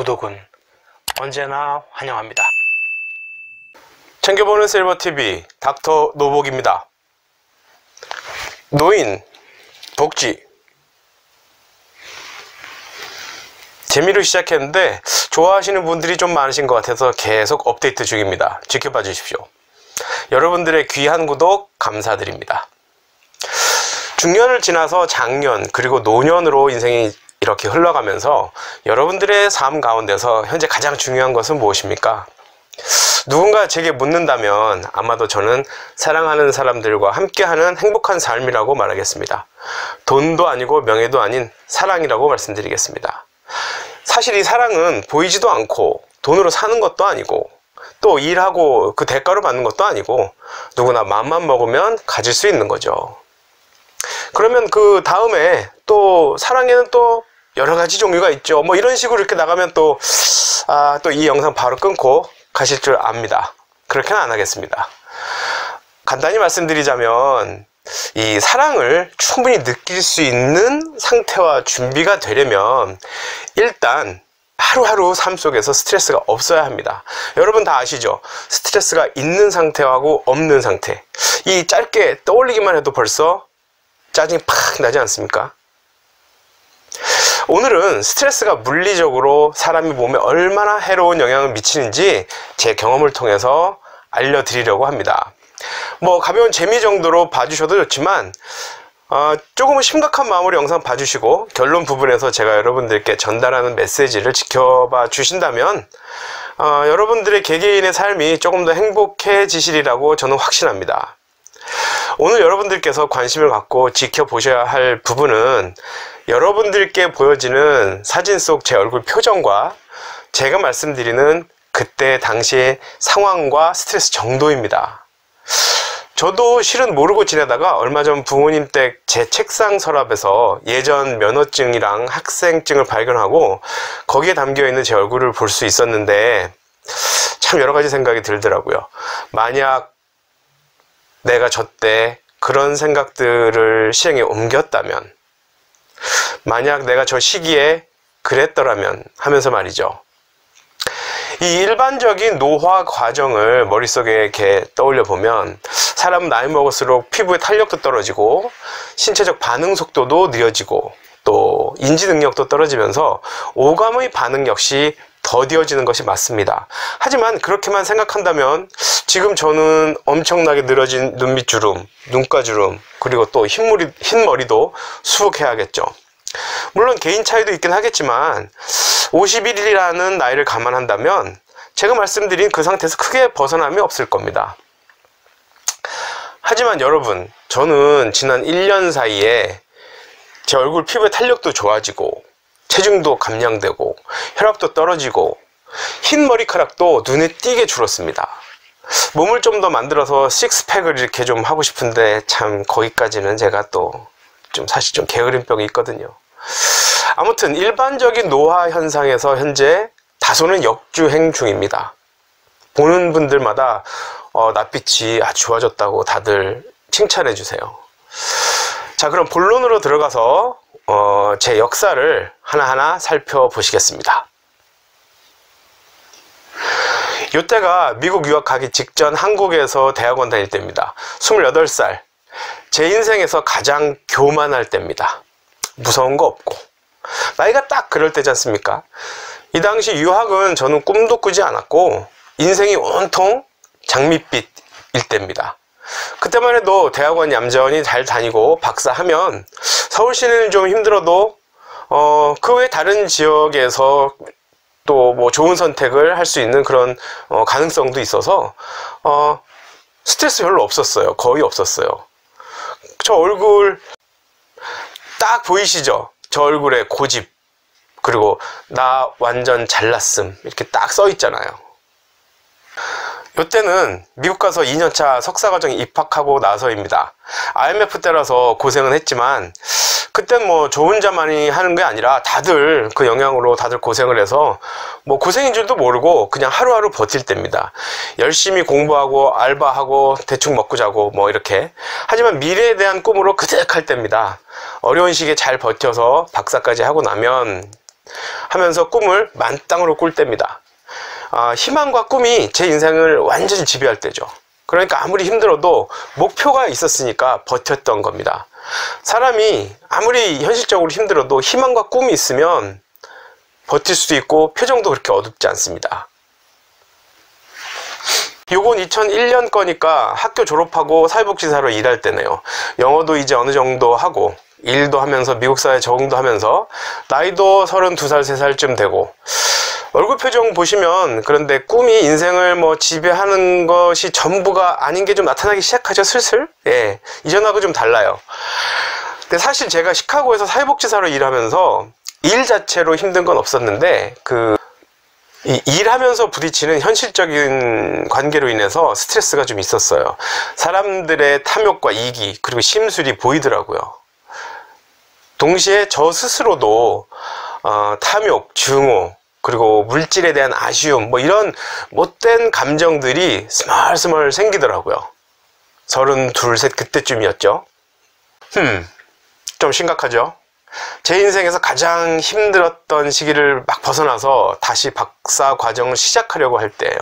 구독은 언제나 환영합니다. 챙겨보는 실버TV 닥터 노복입니다. 노인, 복지 재미로 시작했는데 좋아하시는 분들이 좀 많으신 것 같아서 계속 업데이트 중입니다. 지켜봐 주십시오. 여러분들의 귀한 구독 감사드립니다. 중년을 지나서 장년 그리고 노년으로 인생이 이렇게 흘러가면서 여러분들의 삶 가운데서 현재 가장 중요한 것은 무엇입니까? 누군가 제게 묻는다면 아마도 저는 사랑하는 사람들과 함께하는 행복한 삶이라고 말하겠습니다. 돈도 아니고 명예도 아닌 사랑이라고 말씀드리겠습니다. 사실 이 사랑은 보이지도 않고 돈으로 사는 것도 아니고 또 일하고 그 대가로 받는 것도 아니고 누구나 마음만 먹으면 가질 수 있는 거죠. 그러면 그 다음에 또 사랑에는 또 여러 가지 종류가 있죠. 뭐 이런 식으로 이렇게 나가면 또 이 영상 바로 끊고 가실 줄 압니다. 그렇게는 안 하겠습니다. 간단히 말씀드리자면 이 사랑을 충분히 느낄 수 있는 상태와 준비가 되려면 일단 하루하루 삶 속에서 스트레스가 없어야 합니다. 여러분 다 아시죠? 스트레스가 있는 상태하고 없는 상태, 이 짧게 떠올리기만 해도 벌써 짜증이 팍 나지 않습니까? 오늘은 스트레스가 물리적으로 사람의 몸에 얼마나 해로운 영향을 미치는지 제 경험을 통해서 알려드리려고 합니다. 뭐 가벼운 재미 정도로 봐주셔도 좋지만 조금은 심각한 마음으로 영상 봐주시고 결론 부분에서 제가 여러분들께 전달하는 메시지를 지켜봐 주신다면 여러분들의 개개인의 삶이 조금 더 행복해지시리라고 저는 확신합니다. 오늘 여러분들께서 관심을 갖고 지켜보셔야 할 부분은 여러분들께 보여지는 사진 속 제 얼굴 표정과 제가 말씀드리는 그때 당시의 상황과 스트레스 정도입니다. 저도 실은 모르고 지내다가 얼마 전 부모님 댁 제 책상 서랍에서 예전 면허증이랑 학생증을 발견하고 거기에 담겨있는 제 얼굴을 볼 수 있었는데 참 여러 가지 생각이 들더라고요. 만약 내가 저때 그런 생각들을 실행에 옮겼다면, 만약 내가 저 시기에 그랬더라면 하면서 말이죠. 이 일반적인 노화 과정을 머릿속에 이렇게 떠올려 보면 사람은 나이 먹을수록 피부의 탄력도 떨어지고 신체적 반응 속도도 느려지고 또 인지 능력도 떨어지면서 오감의 반응 역시 더디어지는 것이 맞습니다. 하지만 그렇게만 생각한다면 지금 저는 엄청나게 늘어진 눈밑주름, 눈가주름, 그리고 또 흰머리도 수북해야겠죠. 물론 개인 차이도 있긴 하겠지만 51이라는 나이를 감안한다면 제가 말씀드린 그 상태에서 크게 벗어남이 없을 겁니다. 하지만 여러분, 저는 지난 1년 사이에 제 얼굴 피부의 탄력도 좋아지고 체중도 감량되고 혈압도 떨어지고 흰 머리카락도 눈에 띄게 줄었습니다. 몸을 좀 더 만들어서 식스팩을 이렇게 좀 하고 싶은데 참 거기까지는 제가 또 좀 사실 좀 게으름병이 있거든요. 아무튼 일반적인 노화 현상에서 현재 다소는 역주행 중입니다. 보는 분들마다 낯빛이 좋아졌다고 다들 칭찬해 주세요. 자, 그럼 본론으로 들어가서 제 역사를 하나하나 살펴보시겠습니다. 이때가 미국 유학 가기 직전 한국에서 대학원 다닐 때입니다. 28살. 제 인생에서 가장 교만할 때입니다. 무서운 거 없고 나이가 딱 그럴 때지 않습니까? 이 당시 유학은 저는 꿈도 꾸지 않았고 인생이 온통 장밋빛일 때입니다. 그때만 해도 대학원 얌전히 잘 다니고 박사하면 서울 시내는 좀 힘들어도 그 외 다른 지역에서 또 뭐 좋은 선택을 할 수 있는 그런 가능성도 있어서 스트레스 별로 없었어요. 거의 없었어요. 저 얼굴 딱 보이시죠? 저 얼굴에 고집, 그리고 나 완전 잘났음 이렇게 딱 써 있잖아요. 이때는 미국 가서 2년차 석사과정에 입학하고 나서입니다. IMF 때라서 고생은 했지만 그땐 뭐 저 혼자만이 하는 게 아니라 다들 그 영향으로 다들 고생을 해서 뭐 고생인 줄도 모르고 그냥 하루하루 버틸 때입니다. 열심히 공부하고 알바하고 대충 먹고 자고 뭐 이렇게. 하지만 미래에 대한 꿈으로 그득할 때입니다. 어려운 시기에 잘 버텨서 박사까지 하고 나면 하면서 꿈을 만땅으로 꿀 때입니다. 희망과 꿈이 제 인생을 완전히 지배할 때죠. 그러니까 아무리 힘들어도 목표가 있었으니까 버텼던 겁니다. 사람이 아무리 현실적으로 힘들어도 희망과 꿈이 있으면 버틸 수도 있고 표정도 그렇게 어둡지 않습니다. 요건 2001년 거니까 학교 졸업하고 사회복지사로 일할 때네요. 영어도 이제 어느 정도 하고 일도 하면서 미국 사회에 적응도 하면서 나이도 32살, 3살쯤 되고 얼굴 표정 보시면 그런데 꿈이 인생을 뭐 지배하는 것이 전부가 아닌 게 좀 나타나기 시작하죠, 슬슬. 예, 이전하고 좀 달라요. 근데 사실 제가 시카고에서 사회복지사로 일하면서 일 자체로 힘든 건 없었는데 일하면서 부딪히는 현실적인 관계로 인해서 스트레스가 좀 있었어요. 사람들의 탐욕과 이기 그리고 심술이 보이더라고요. 동시에 저 스스로도 탐욕, 증오 그리고 물질에 대한 아쉬움 뭐 이런 못된 감정들이 스멀스멀 생기더라고요. 32, 3 그때쯤이었죠. 좀 심각하죠. 제 인생에서 가장 힘들었던 시기를 막 벗어나서 다시 박사 과정을 시작하려고 할 때예요.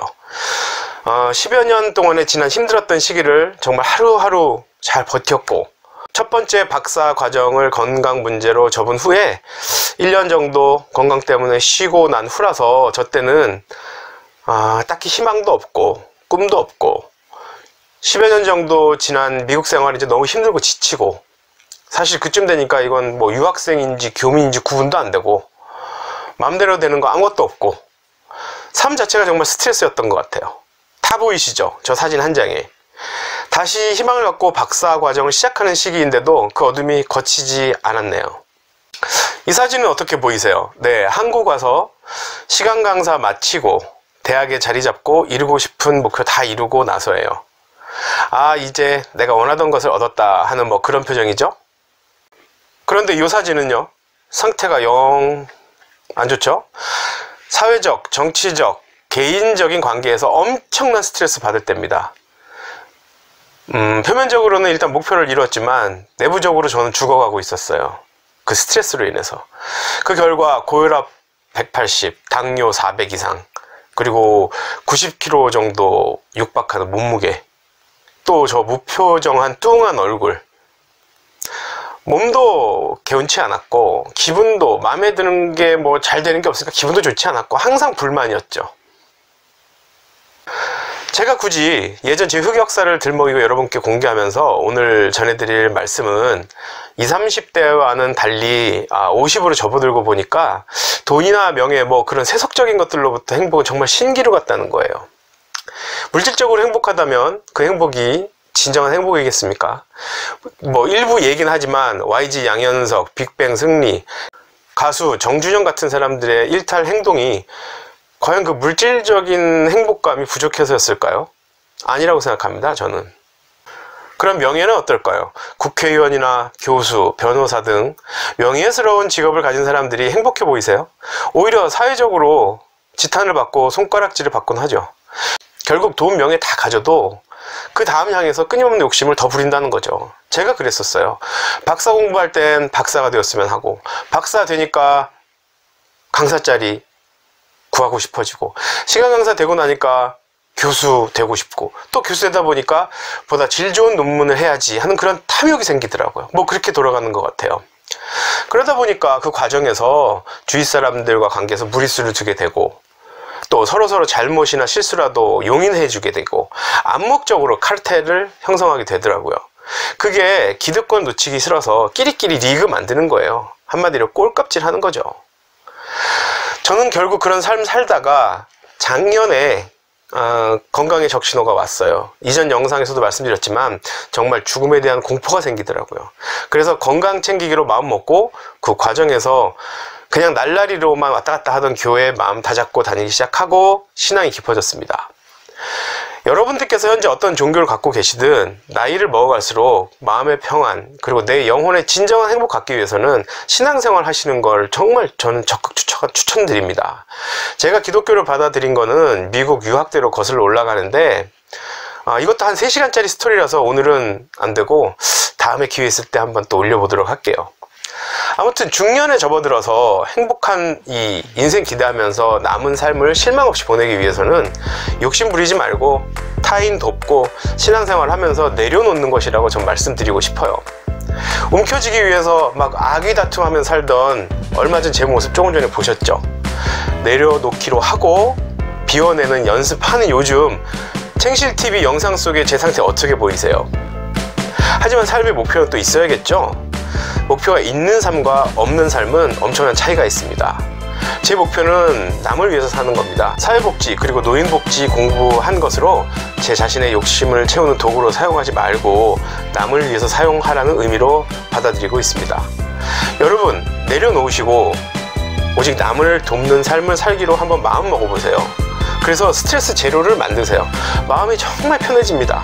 10여 년 동안에 지난 힘들었던 시기를 정말 하루하루 잘 버텼고 첫 번째 박사 과정을 건강 문제로 접은 후에 1년 정도 건강 때문에 쉬고 난 후라서 저 때는 딱히 희망도 없고 꿈도 없고 10여 년 정도 지난 미국 생활이 이제 너무 힘들고 지치고 사실 그쯤 되니까 이건 뭐 유학생인지 교민인지 구분도 안 되고 마음대로 되는 거 아무것도 없고 삶 자체가 정말 스트레스였던 것 같아요. 다 보이시죠? 저 사진 한 장에. 다시 희망을 갖고 박사 과정을 시작하는 시기인데도 그 어둠이 거치지 않았네요. 이 사진은 어떻게 보이세요? 네, 한국 와서 시간 강사 마치고 대학에 자리 잡고 이루고 싶은 목표 다 이루고 나서예요. 이제 내가 원하던 것을 얻었다 하는 뭐 그런 표정이죠? 그런데 이 사진은요, 상태가 영 안 좋죠? 사회적, 정치적, 개인적인 관계에서 엄청난 스트레스 받을 때입니다. 표면적으로는 일단 목표를 이뤘지만 내부적으로 저는 죽어가고 있었어요. 그 스트레스로 인해서. 그 결과 고혈압 180, 당뇨 400 이상, 그리고 90kg 정도 육박하는 몸무게, 또 저 무표정한 뚱한 얼굴, 몸도 개운치 않았고 기분도 마음에 드는 게 뭐 잘 되는 게 없으니까 기분도 좋지 않았고 항상 불만이었죠. 제가 굳이 예전 제 흑역사를 들먹이고 여러분께 공개하면서 오늘 전해드릴 말씀은 20, 30대와는 달리 50으로 접어들고 보니까 돈이나 명예 뭐 그런 세속적인 것들로부터 행복은 정말 신기루 같다는 거예요. 물질적으로 행복하다면 그 행복이 진정한 행복이겠습니까? 뭐 일부 얘기는 하지만 YG 양현석, 빅뱅 승리, 가수 정준영 같은 사람들의 일탈 행동이 과연 그 물질적인 행복감이 부족해서였을까요? 아니라고 생각합니다, 저는. 그럼 명예는 어떨까요? 국회의원이나 교수, 변호사 등 명예스러운 직업을 가진 사람들이 행복해 보이세요? 오히려 사회적으로 지탄을 받고 손가락질을 받곤 하죠. 결국 돈, 명예 다 가져도 그 다음 향해서 끊임없는 욕심을 더 부린다는 거죠. 제가 그랬었어요. 박사 공부할 땐 박사가 되었으면 하고 박사 되니까 강사 자리 구하고 싶어지고 시간 강사 되고 나니까 교수 되고 싶고 또 교수 되다 보니까 보다 질 좋은 논문을 해야지 하는 그런 탐욕이 생기더라고요. 뭐 그렇게 돌아가는 것 같아요. 그러다 보니까 그 과정에서 주위 사람들과 관계에서 무리수를 두게 되고 또 서로서로 잘못이나 실수라도 용인해 주게 되고 암묵적으로 칼텔을 형성하게 되더라고요. 그게 기득권 놓치기 싫어서 끼리끼리 리그 만드는 거예요. 한마디로 꼴값질 하는 거죠. 저는 결국 그런 삶 살다가 작년에 건강에 적신호가 왔어요. 이전 영상에서도 말씀드렸지만 정말 죽음에 대한 공포가 생기더라고요. 그래서 건강 챙기기로 마음 먹고 그 과정에서 그냥 날라리로만 왔다 갔다 하던 교회에 마음 다잡고 다니기 시작하고 신앙이 깊어졌습니다. 여러분들께서 현재 어떤 종교를 갖고 계시든 나이를 먹어갈수록 마음의 평안 그리고 내 영혼의 진정한 행복 갖기 위해서는 신앙생활 하시는 걸 정말 저는 적극 추천드립니다. 제가 기독교를 받아들인 거는 미국 유학대로 거슬러 올라가는데 이것도 한 3시간짜리 스토리라서 오늘은 안 되고 다음에 기회 있을 때 한번 또 올려보도록 할게요. 아무튼 중년에 접어들어서 행복한 이 인생 기대하면서 남은 삶을 실망 없이 보내기 위해서는 욕심 부리지 말고 타인 돕고 신앙생활 하면서 내려놓는 것이라고 전 말씀드리고 싶어요. 움켜쥐기 위해서 막 아귀 다툼하며 살던 얼마 전 제 모습 조금 전에 보셨죠? 내려놓기로 하고 비워내는 연습하는 요즘 챙실TV 영상 속의 제 상태 어떻게 보이세요? 하지만 삶의 목표는 또 있어야겠죠? 목표가 있는 삶과 없는 삶은 엄청난 차이가 있습니다. 제 목표는 남을 위해서 사는 겁니다. 사회복지 그리고 노인복지 공부한 것으로 제 자신의 욕심을 채우는 도구로 사용하지 말고 남을 위해서 사용하라는 의미로 받아들이고 있습니다. 여러분, 내려놓으시고 오직 남을 돕는 삶을 살기로 한번 마음 먹어보세요. 그래서 스트레스 제로를 만드세요. 마음이 정말 편해집니다.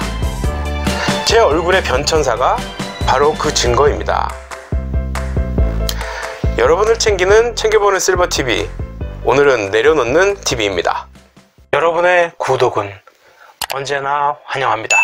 제 얼굴의 변천사가 바로 그 증거입니다. 여러분을 챙겨보는 실버TV, 오늘은 내려놓는 TV입니다. 여러분의 구독은 언제나 환영합니다.